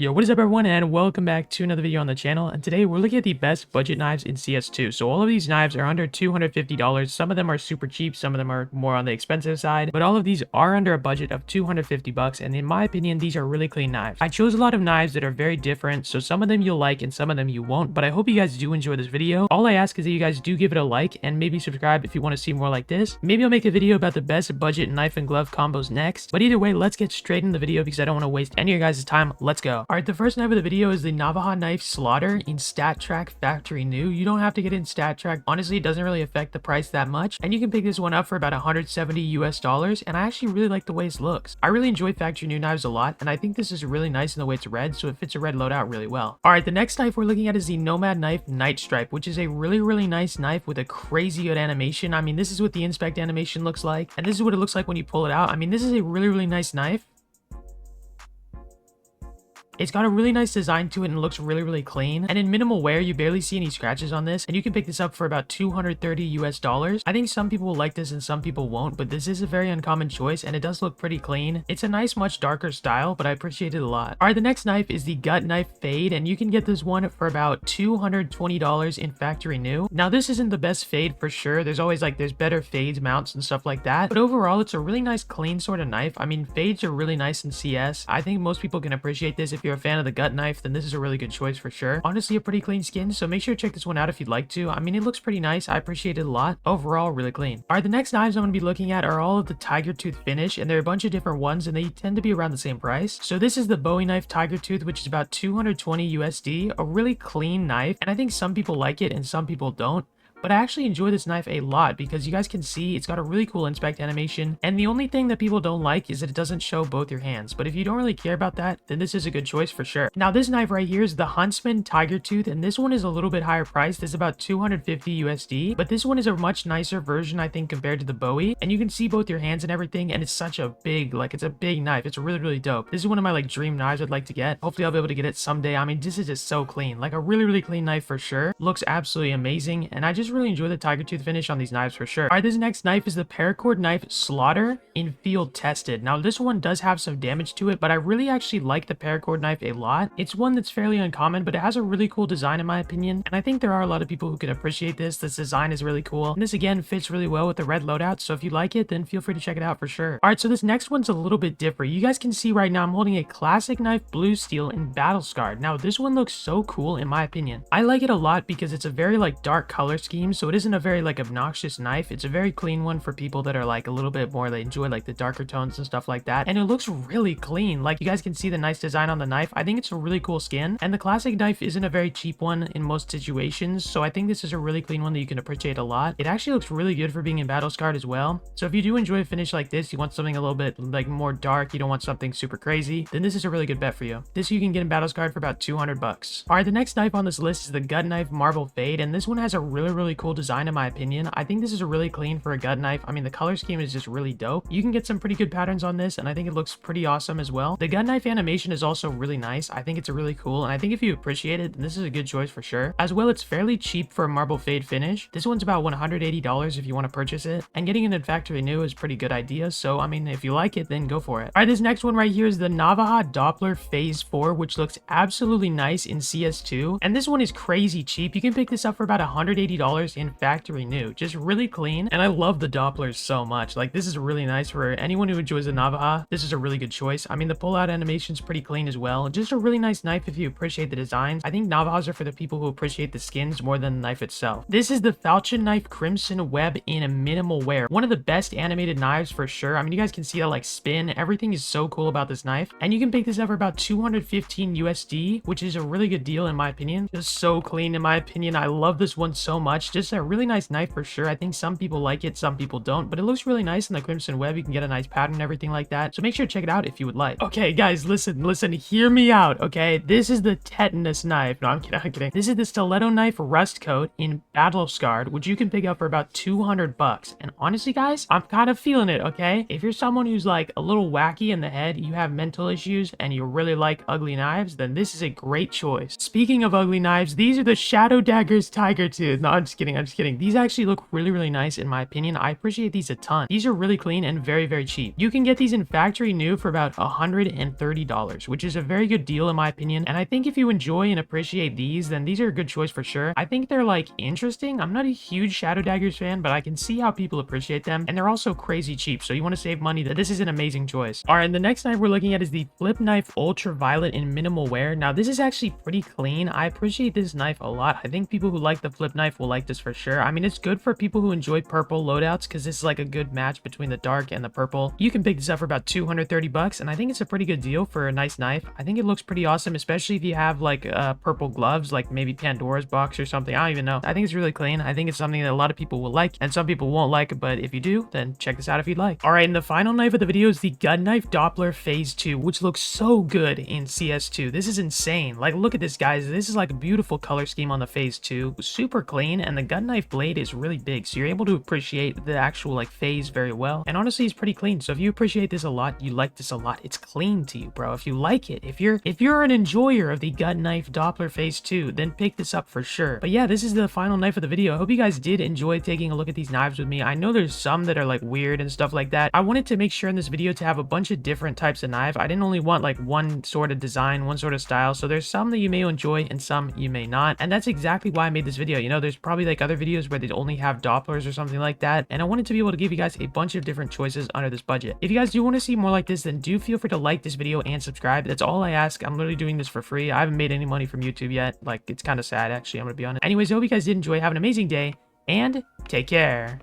Yo, what is up everyone, and welcome back to another video on the channel. And today we're looking at the best budget knives in CS2. So all of these knives are under $250. Some of them are super cheap, some of them are more on the expensive side, but all of these are under a budget of 250 bucks. And in my opinion, these are really clean knives. I chose a lot of knives that are very different, so some of them you'll like and some of them you won't, but I hope you guys do enjoy this video. All I ask is that you guys do give it a like and maybe subscribe if you want to see more like this. Maybe I'll make a video about the best budget knife and glove combos next, but either way, let's get straight in the video because I don't want to waste any of your guys' time. Let's go. Alright, the first knife of the video is the Navaja knife Slaughter in StatTrak factory new. You don't have to get in StatTrak. Honestly, it doesn't really affect the price that much, and you can pick this one up for about 170 US dollars, and I actually really like the way it looks. I really enjoy factory new knives a lot, and I think this is really nice in the way it's red, so it fits a red loadout really well. Alright, the next knife we're looking at is the Nomad knife Night Stripe, which is a really nice knife with a crazy good animation. I mean, this is what the inspect animation looks like, and this is what it looks like when you pull it out. I mean, this is a really nice knife. It's got a really nice design to it and looks really clean. And in minimal wear, you barely see any scratches on this. And you can pick this up for about 230 US dollars. I think some people will like this and some people won't, but this is a very uncommon choice and it does look pretty clean. It's a nice, much darker style, but I appreciate it a lot. Alright, the next knife is the Gut Knife Fade, and you can get this one for about $220 in factory new. Now, this isn't the best fade for sure. There's always there's better fades, mounts, and stuff like that. But overall, it's a really nice, clean sort of knife. I mean, fades are really nice in CS. I think most people can appreciate this. If you're a fan of the gut knife, then this is a really good choice for sure. Honestly, a pretty clean skin, so make sure to check this one out if you'd like to. I mean, it looks pretty nice. I appreciate it a lot. Overall, really clean. Alright, the next knives I'm going to be looking at are all of the Tiger Tooth finish, and there are a bunch of different ones, and they tend to be around the same price. So this is the Bowie knife Tiger Tooth, which is about 220 USD, a really clean knife, and I think some people like it and some people don't. But I actually enjoy this knife a lot because you guys can see it's got a really cool inspect animation, and the only thing that people don't like is that it doesn't show both your hands. But if you don't really care about that, then this is a good choice for sure. Now, this knife right here is the Huntsman Tiger Tooth, and this one is a little bit higher priced. It's about 250 USD, but this one is a much nicer version, I think, compared to the Bowie, and you can see both your hands and everything, and it's such a big, it's a big knife. It's really dope. This is one of my dream knives I'd like to get. Hopefully I'll be able to get it someday. I mean, this is just so clean, a really clean knife for sure. Looks absolutely amazing, and I just really enjoy the Tiger Tooth finish on these knives for sure. Alright, this next knife is the Paracord knife Slaughter in Field Tested. Now, this one does have some damage to it, but I really actually like the Paracord knife a lot. It's one that's fairly uncommon, but it has a really cool design in my opinion, and I think there are a lot of people who can appreciate this. This design is really cool, and this again fits really well with the red loadout, so if you like it, then feel free to check it out for sure. Alright, so this next one's a little bit different. You guys can see right now I'm holding a classic knife Blue Steel in Battle Scarred. Now, this one looks so cool in my opinion. I like it a lot because it's a very dark color scheme, so it isn't a very obnoxious knife. It's a very clean one for people that are a little bit more, they enjoy the darker tones and stuff like that, and it looks really clean. You guys can see the nice design on the knife. I think it's a really cool skin, and the classic knife isn't a very cheap one in most situations, so I think this is a really clean one that you can appreciate a lot. It actually looks really good for being in Battle Scarred as well, so if you do enjoy a finish like this, you want something a little bit more dark, you don't want something super crazy, then this is a really good bet for you. This you can get in Battle Scarred for about 200 bucks. Alright, the next knife on this list is the Gut Knife Marble Fade, and this one has a really cool design in my opinion. I think this is a really clean for a gut knife. I mean, the color scheme is just really dope. You can get some pretty good patterns on this, and I think it looks pretty awesome as well. The gut knife animation is also really nice. I think it's really cool, and I think if you appreciate it, then this is a good choice for sure. As well, it's fairly cheap for a marble fade finish. This one's about $180 if you want to purchase it, and getting it in factory new is a pretty good idea, so I mean, if you like it, then go for it. Alright, this next one right here is the Navaja Doppler Phase 4, which looks absolutely nice in CS2, and this one is crazy cheap. You can pick this up for about $180 in factory new. Just really clean, and I love the Dopplers so much. This is really nice for anyone who enjoys the Navaja. This is a really good choice. I mean, the pull-out animation is pretty clean as well. Just a really nice knife if you appreciate the designs. I think Navajas are for the people who appreciate the skins more than the knife itself. This is the Falchion knife Crimson Web in a minimal wear. One of the best animated knives for sure. I mean, you guys can see that spin. Everything is so cool about this knife, and you can pick this up for about 215 USD, which is a really good deal in my opinion. Just so clean in my opinion. I love this one so much. Just a really nice knife for sure. I think some people like it, some people don't, but it looks really nice in the Crimson Web. You can get a nice pattern and everything like that, so make sure to check it out if you would like. Okay guys, listen, hear me out, okay? This is the Tetanus knife. No, I'm kidding. This is the Stiletto knife Rust Coat in Battle Scarred, which you can pick up for about 200 bucks. And honestly guys, I'm kind of feeling it, okay? If you're someone who's a little wacky in the head, you have mental issues, and you really like ugly knives, then this is a great choice. Speaking of ugly knives, these are the Shadow Daggers Tiger Tooth. No, I'm just kidding. I'm just kidding. These actually look really, really nice in my opinion. I appreciate these a ton. These are really clean and very, very cheap. You can get these in factory new for about $130, which is a very good deal in my opinion. And I think if you enjoy and appreciate these, then these are a good choice for sure. I think they're like interesting. I'm not a huge Shadow Daggers fan, but I can see how people appreciate them. And they're also crazy cheap. So you want to save money, that this is an amazing choice. All right, and the next knife we're looking at is the Flip Knife Ultraviolet in minimal wear. Now this is actually pretty clean. I appreciate this knife a lot. I think people who like the flip knife will like this for sure. I mean, it's good for people who enjoy purple loadouts because this is like a good match between the dark and the purple. You can pick this up for about 230 bucks, and I think it's a pretty good deal for a nice knife. I think it looks pretty awesome, especially if you have like purple gloves, like maybe Pandora's box or something. I don't even know. I think it's really clean. I think it's something that a lot of people will like and some people won't like, but if you do, then check this out if you'd like. All right, and the final knife of the video is the Gun Knife Doppler Phase 2, which looks so good in CS2. This is insane. Like, look at this, guys. This is like a beautiful color scheme on the Phase 2. Super clean, and the gun knife blade is really big, so you're able to appreciate the actual like phase very well. And honestly, it's pretty clean. So if you appreciate this a lot, you like this a lot, it's clean to you, bro. If you like it, if you're an enjoyer of the Gun Knife Doppler Phase 2, then pick this up for sure. But yeah, this is the final knife of the video. I hope you guys did enjoy taking a look at these knives with me. I know there's some that are like weird and stuff like that. I wanted to make sure in this video to have a bunch of different types of knife. I didn't only want like one sort of design, one sort of style. So there's some that you may enjoy and some you may not. And that's exactly why I made this video. You know, there's probably like other videos where they only have Dopplers or something like that. And I wanted to be able to give you guys a bunch of different choices under this budget. If you guys do want to see more like this, then do feel free to like this video and subscribe. That's all I ask. I'm literally doing this for free. I haven't made any money from YouTube yet. Like, it's kind of sad, actually. I'm gonna be honest. Anyways, I hope you guys did enjoy. Have an amazing day and take care.